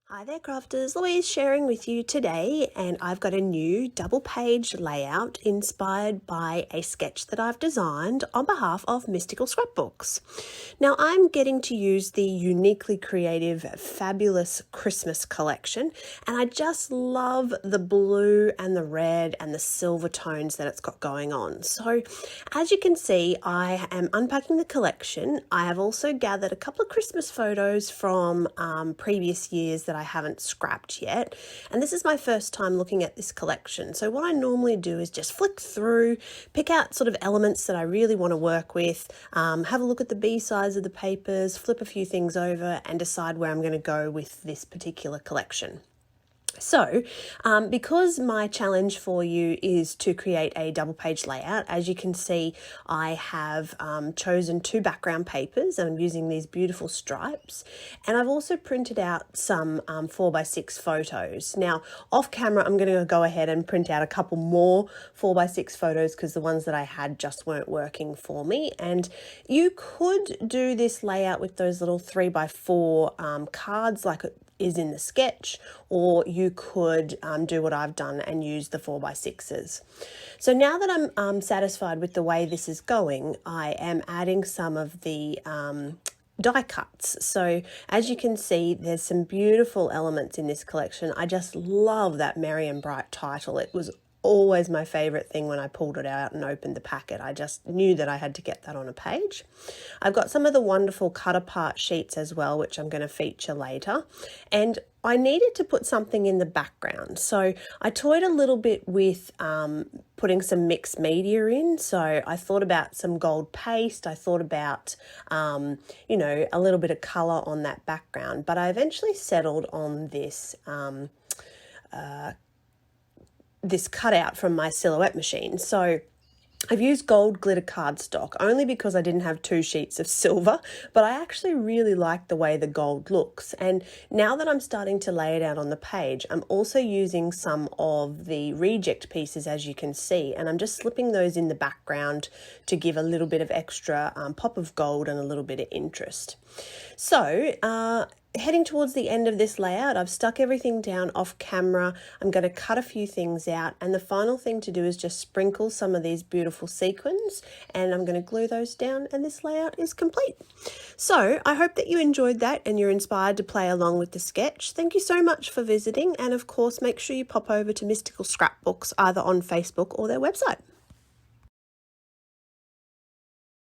Hi there crafters, Louise sharing with you today, and I've got a new double page layout inspired by a sketch that I've designed on behalf of Mystical Scrapbooks. Now I'm getting to use the uniquely creative fabulous Christmas collection, and I just love the blue and the red and the silver tones that it's got going on. So as you can see, I am unpacking the collection. I have also gathered a couple of Christmas photos from previous years that I haven't scrapped yet, and this is my first time looking at this collection. So what I normally do is just flick through, pick out sort of elements that I really want to work with, have a look at the B-sides of the papers, flip a few things over and decide where I'm going to go with this particular collection. So, because my challenge for you is to create a double page layout, as you can see, I have chosen two background papers and I'm using these beautiful stripes, and I've also printed out some 4x6 photos. Now, off camera, I'm going to go ahead and print out a couple more 4x6 photos because the ones that I had just weren't working for me. And you could do this layout with those little 3x4 cards like is in the sketch, or you could do what I've done and use the 4x6s. So now that I'm satisfied with the way this is going, I am adding some of the die cuts. So as you can see, there's some beautiful elements in this collection. I just love that Merry and Bright title. It was always my favorite thing when I pulled it out and opened the packet. I just knew that I had to get that on a page. I've got some of the wonderful cut apart sheets as well, which I'm going to feature later. And I needed to put something in the background. So I toyed a little bit with putting some mixed media in. So I thought about some gold paste. I thought about, you know, a little bit of color on that background, but I eventually settled on this this cutout from my silhouette machine. So I've used gold glitter cardstock only because I didn't have two sheets of silver, but I actually really like the way the gold looks. And now that I'm starting to lay it out on the page, I'm also using some of the reject pieces, as you can see, and I'm just slipping those in the background to give a little bit of extra pop of gold and a little bit of interest. So, heading towards the end of this layout, I've stuck everything down off camera. I'm going to cut a few things out, and the final thing to do is just sprinkle some of these beautiful sequins, and I'm going to glue those down, and this layout is complete. So I hope that you enjoyed that and you're inspired to play along with the sketch. Thank you so much for visiting, and of course make sure you pop over to Mystical Scrapbooks either on Facebook or their website.